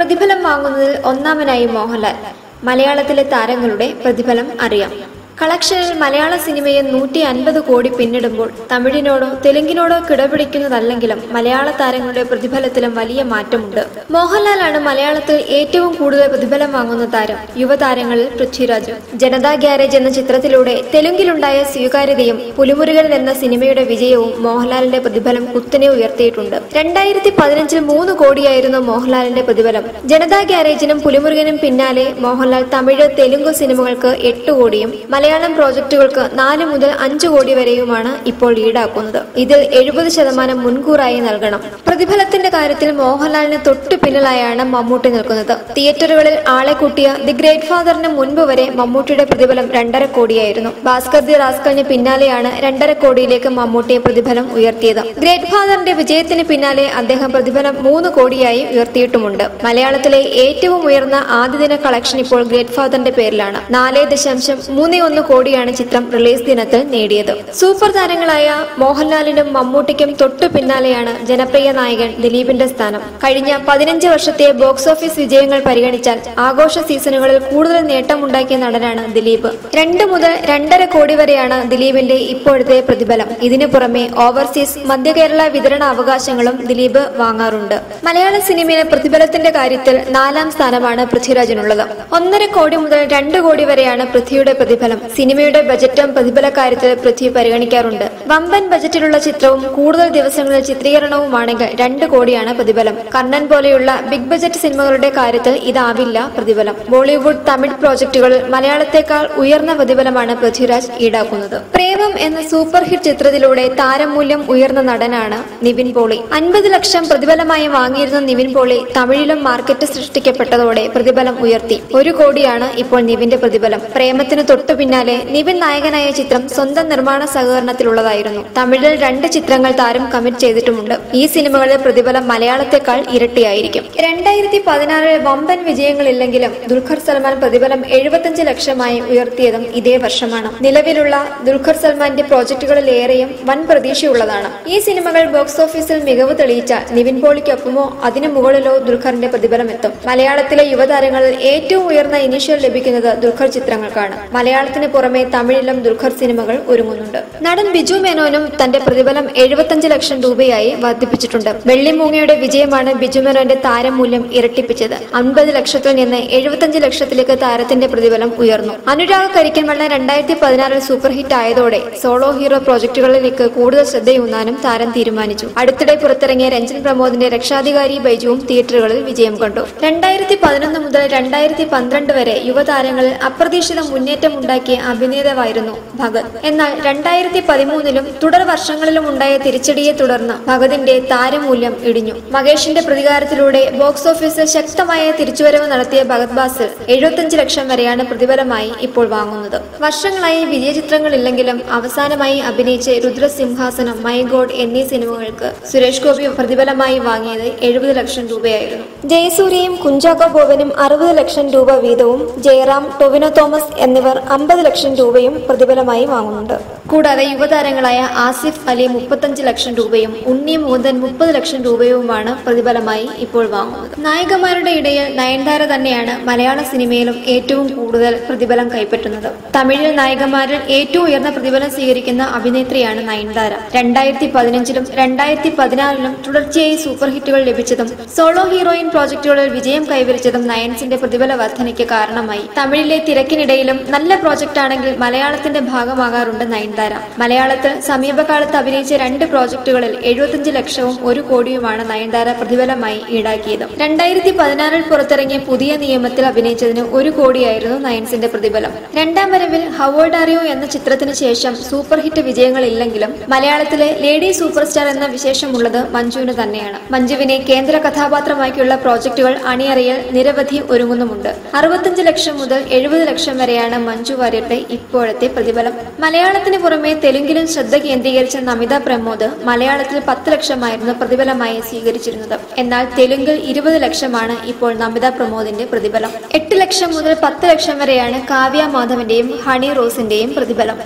പ്രതിഫലം വാങ്ങുന്നതിൽ ഒന്നാമനായി മോഹൻലാൽ. മലയാളത്തിലെ താരങ്ങളുടെ പ്രതിഫലം അറിയാം. കളക്ഷനിൽ മലയാള സിനിമയെ 150 കോടി പിന്നിടുമ്പോൾ തമിഴിനോടോ തെലുങ്കിനോടോ കിടപിടിക്കുന്നതല്ലെങ്കിലും മലയാള താരങ്ങളുടെ പ്രതിഫലത്തിലും വലിയ മാറ്റമുണ്ട്. മോഹൻലാലാണ് മലയാളത്തിൽ ഏറ്റവും കൂടുതൽ പ്രതിഫലം വാങ്ങുന്ന താരം. യുവതാരങ്ങളിൽ പൃഥ്വിരാജ്. ജനതാ ഗ്യാരേജ് എന്ന ചിത്രത്തിലൂടെ തെലുങ്കിലുണ്ടായ സ്വീകാര്യതയും പുലിമുരുകൻ എന്ന സിനിമയുടെ വിജയവും മോഹൻലാലിന്റെ പ്രതിഫലം കുത്തനെ ഉയർത്തിയിട്ടുണ്ട്. 2015 3 കോടിയായിരുന്നു മോഹൻലാലിന്റെ പ്രതിഫലം. ജനതാ ഗ്യാരേജിനും പുലിമുരുകനും പിന്നാലെ മോഹൻലാൽ തമിഴ് തെലുങ്ക് സിനിമകൾക്ക് 8 കോടിയും മലയാളം പ്രോജക്റ്റുകൾക്ക് 4 മുതൽ 5 കോടി വരെയുമാണ് ഇപ്പോൾ ഈടാക്കുന്നത്. ഇതിൽ 70% മുൻകൂറായി നൽകണം. പ്രതിഫലത്തിന്റെ കാര്യത്തിൽ മോഹൻലാലിന് തൊട്ടു പിന്നിലായാണ് മമ്മൂട്ടി നിൽക്കുന്നത്. തിയേറ്ററുകളിൽ ആളെ കൂട്ടിയ ദി ഗ്രേറ്റ് ഫാദറിന് മുൻപ് വരെ മമ്മൂട്ടിയുടെ പ്രതിഫലം 2.5 കോടിയായിരുന്നു. ഭാസ്കർ ദി റാസ്കലിന് പിന്നാലെയാണ് 2.5 കോടിയിലേക്ക് മമ്മൂട്ടിയെ പ്രതിഫലം ഉയർത്തിയത്. ഗ്രേറ്റ് ഫാദറിന്റെ വിജയത്തിന് പിന്നാലെ അദ്ദേഹം പ്രതിഫലം 3 കോടിയായി ഉയർത്തിയിട്ടുമുണ്ട്. മലയാളത്തിലെ ഏറ്റവും ഉയർന്ന ആദ്യദിന കളക്ഷൻ ഇപ്പോൾ ഗ്രേറ്റ് ഫാദറിന്റെ പേരിലാണ്. 4.31 കോടിയാണ് ചിത്രം റിലീസ് ദിനത്തിൽ നേടിയത്. സൂപ്പർ താരങ്ങളായ മോഹൻലാലിനും മമ്മൂട്ടിക്കും തൊട്ടു പിന്നാലെയാണ് ജനപ്രിയ നായകൻ ദിലീപിന്റെ സ്ഥാനം. കഴിഞ്ഞ 15 വർഷത്തെ ബോക്സ് ഓഫീസ് വിജയങ്ങൾ പരിഗണിച്ചാൽ ആഘോഷ സീസണുകളിൽ കൂടുതൽ നേട്ടമുണ്ടാക്കിയ നടനാണ് ദിലീപ്. 2 മുതൽ 2.5 കോടി വരെയാണ് ദിലീപിന്റെ ഇപ്പോഴത്തെ പ്രതിഫലം. ഇതിനു പുറമെ ഓവർസീസ് മധ്യ കേരള വിതരണ അവകാശങ്ങളും ദിലീപ് വാങ്ങാറുണ്ട്. മലയാള സിനിമയിലെ പ്രതിഫലത്തിന്റെ കാര്യത്തിൽ 4ാം സ്ഥാനമാണ് പൃഥ്വിരാജിനുള്ളത്. 1.5 കോടി മുതൽ 2 കോടി വരെയാണ് പൃഥ്വിയുടെ പ്രതിഫലം. സിനിമയുടെ ബജറ്റും പ്രതിഫല കാര്യത്തിൽ പൃഥ്വി പരിഗണിക്കാറുണ്ട്. വമ്പൻ ബജറ്റിലുള്ള ചിത്രവും കൂടുതൽ ദിവസങ്ങളിൽ ചിത്രീകരണവുമാണെങ്കിൽ 2 കോടിയാണ് പ്രതിഫലം. കർണൻ പോലെയുള്ള ബിഗ് ബജറ്റ് സിനിമകളുടെ കാര്യത്തിൽ ഇതാവില്ല പ്രതിഫലം. ബോളിവുഡ് തമിഴ് പ്രോജക്റ്റുകളിൽ മലയാളത്തെക്കാൾ ഉയർന്ന പ്രതിഫലമാണ് പൃഥ്വിരാജ് ഈടാക്കുന്നത്. പ്രേമം എന്ന സൂപ്പർ ഹിറ്റ് ചിത്രത്തിലൂടെ താരമൂല്യം ഉയർന്ന നടനാണ് നിവിൻ പോളി. 50 ലക്ഷം പ്രതിഫലമായി വാങ്ങിയിരുന്ന നിവിൻ പോളി തമിഴിലും മാർക്കറ്റ് സൃഷ്ടിക്കപ്പെട്ടതോടെ പ്രതിഫലം ഉയർത്തി. 1 കോടിയാണ് ഇപ്പോൾ നിവിന്റെ പ്രതിഫലം. പ്രേമത്തിന് തൊട്ടു പിന്നാലെ നിവിൻ നായകനായ ചിത്രം സ്വന്തം നിർമ്മാണ സഹകരണത്തിലുള്ളതായിരുന്നു. തമിഴിൽ 2 ചിത്രങ്ങൾ താരം കമ്മിറ്റ് ചെയ്തിട്ടുമുണ്ട്. ഈ സിനിമകളിലെ പ്രതിഫലം മലയാളത്തെക്കാൾ ഇരട്ടിയായിരിക്കും. 2016 വമ്പൻ വിജയങ്ങളില്ലെങ്കിലും ദുൽഖർ സൽമാൻ പ്രതിഫലം 75 ലക്ഷമായി ഉയർത്തിയതും ഇതേ വർഷമാണ്. നിലവിലുള്ള ദുൽഖർ സൽമാന്റെ പ്രോജക്റ്റുകളിലേറെയും വൻ പ്രതീക്ഷയുള്ളതാണ്. ഈ സിനിമകൾ ബോക്സ് ഓഫീസിൽ മികവ് തെളിയിച്ചാൽ നിവിൻ പോളിക്കൊപ്പമോ അതിനു മുകളിലോ ദുൽഖറിന്റെ പ്രതിഫലം എത്തും. മലയാളത്തിലെ യുവതാരങ്ങളിൽ ഏറ്റവും ഉയർന്ന ഇനിഷ്യൽ ലഭിക്കുന്നത് ദുൽഖർ ചിത്രങ്ങൾക്കാണ്. മലയാളത്തിന് പുറമെ തമിഴിലും ദുൽഖർ സിനിമകൾ ഒരുങ്ങുന്നുണ്ട്. നടൻ ബിജു മേനോനും തന്റെ പ്രതിഫലം 75 ലക്ഷം രൂപയായി വർദ്ധിപ്പിച്ചിട്ടുണ്ട്. വെള്ളിമൂങ്ങയുടെ വിജയമാണ് ബിജു മേനോന്റെ താരമൂല്യം ഇരട്ടിപ്പിച്ചത്. 50 ലക്ഷത്തിൽ നിന്ന് 75 ലക്ഷത്തിലേക്ക് താരത്തിന്റെ പ്രതിഫലം ഉയർന്നു. അനുരാഗ് കരിക്കൻവണ്ണ 2016 സൂപ്പർ ഹിറ്റ് ആയതോടെ സോളോ ഹീറോ പ്രോജക്റ്റുകളിലേക്ക് കൂടുതൽ ശ്രദ്ധയൂന്നാനും താരം തീരുമാനിച്ചു. അടുത്തിടെ പുറത്തിറങ്ങിയ രഞ്ജൻ പ്രമോദിന്റെ രക്ഷാധികാരി ബൈജുവും തിയേറ്ററുകളിൽ വിജയം കണ്ടു. 2011 മുതൽ 2012 വരെ യുവതാരങ്ങളിൽ അപ്രതീക്ഷിത മുന്നേറ്റം ഉണ്ടാക്കിയ അഭിനേതാവായിരുന്നു ഭഗത്. എന്നാൽ 2013 തുടർ വർഷങ്ങളിലും ഉണ്ടായ തിരിച്ചടിയെ തുടർന്ന് ഭഗതിന്റെ താരമൂല്യം ഇടിഞ്ഞു. മകേഷിന്റെ പ്രതികാരത്തിലൂടെ ബോക്സ് ഓഫീസിൽ ശക്തമായ തിരിച്ചുവരവ് നടത്തിയ ഭഗത് ബാസിൽ 75 ലക്ഷം വരെയാണ് പ്രതിഫലമായി ഇപ്പോൾ വാങ്ങുന്നത്. വർഷങ്ങളായി വിജയചിത്രങ്ങളില്ലെങ്കിലും അവസാനമായി അഭിനയിച്ച രുദ്രസിംഹാസനം, മൈ ഗോഡ് എന്നീ സിനിമകൾക്ക് സുരേഷ് ഗോപി പ്രതിഫലമായി വാങ്ങിയത് 70 ലക്ഷം രൂപയായിരുന്നു. ജയസൂര്യയും കുഞ്ചാക്കോ ബോബനും 60 ലക്ഷം രൂപ വീതവും ജയറാം, ടൊവിനോ തോമസ് എന്നിവർ 50 ലക്ഷം രൂപയും പ്രതിഫലമായി വാങ്ങുന്നുണ്ട്. കൂടാതെ യുവതാരങ്ങളായ ആസിഫ് അലി 35 ലക്ഷം രൂപയും ഉണ്ണി മുകുന്ദൻ 30 ലക്ഷം രൂപയുമാണ് പ്രതിഫലമായി ഇപ്പോൾ വാങ്ങുന്നത്. നായികമാരുടെ ഇടയിൽ നയൻതാര തന്നെയാണ് മലയാള സിനിമയിലും ഏറ്റവും കൂടുതൽ പ്രതിഫലം കൈപ്പറ്റുന്നത്. തമിഴിൽ നായികമാരിൽ ഏറ്റവും ഉയർന്ന പ്രതിഫലം സ്വീകരിക്കുന്ന അഭിനേത്രിയാണ് നയൻതാര. 2015 2014 തുടർച്ചയായി സൂപ്പർ ഹിറ്റുകൾ ലഭിച്ചതും സോളോ ഹീറോയിൻ പ്രോജക്റ്റുകളിൽ വിജയം കൈവരിച്ചതും നയൻസിന്റെ പ്രതിഫല വർധനയ്ക്ക് കാരണമായി. തമിഴിലെ തിരക്കിനിടയിലും നല്ല പ്രോജക്റ്റ് ആണെങ്കിൽ മലയാളത്തിന്റെ ഭാഗമാകാറുണ്ട് നയൻതാര. മലയാളത്തിൽ സമീപകാലത്ത് അഭിനയിച്ച 2 പ്രോജക്റ്റുകളിൽ 75 ലക്ഷവും 1 കോടിയുമാണ് നയൻതാര പ്രതിഫലമായി ഈടാക്കിയത്. 2016 പുറത്തിറങ്ങിയ പുതിയ നിയമത്തിൽ അഭിനയിച്ചതിന് 1 കോടിയായിരുന്നു നയൻസിന്റെ പ്രതിഫലം. രണ്ടാം വരവിൽ ഹൗ ഓൾഡ് ആർ യു എന്ന ചിത്രത്തിന് ശേഷം സൂപ്പർ ഹിറ്റ് വിജയങ്ങളില്ലെങ്കിലും മലയാളത്തിലെ ലേഡി സൂപ്പർ സ്റ്റാർ എന്ന വിശേഷമുള്ളത് മഞ്ജുവിന് തന്നെയാണ്. മഞ്ജുവിനെ കേന്ദ്ര കഥാപാത്രമാക്കിയുള്ള പ്രോജക്റ്റുകൾ അണിയറയിൽ നിരവധി ഒരുങ്ങുന്നുമുണ്ട്. 65 ലക്ഷം മുതൽ 70 ലക്ഷം വരെയാണ് മഞ്ജു വാര്യരുടെ ഇപ്പോഴത്തെ പ്രതിഫലം. മലയാളത്തിന് പുറമെ തെലുങ്കിലും ശ്രദ്ധ കേന്ദ്രീകരിച്ച നമിത പ്രമോദ് മലയാളത്തിൽ 10 ലക്ഷമായിരുന്നു പ്രതിഫലമായി സ്വീകരിച്ചിരുന്നത്. എന്നാൽ തെലുങ്കിൽ 20 ലക്ഷമാണ് ഇപ്പോൾ നമിത പ്രമോദിന്റെ പ്രതിഫലം. 8 ലക്ഷം മുതൽ 10 ലക്ഷം വരെയാണ് കാവ്യ മാധവന്റെയും ഹണി റോസിന്റെയും പ്രതിഫലം.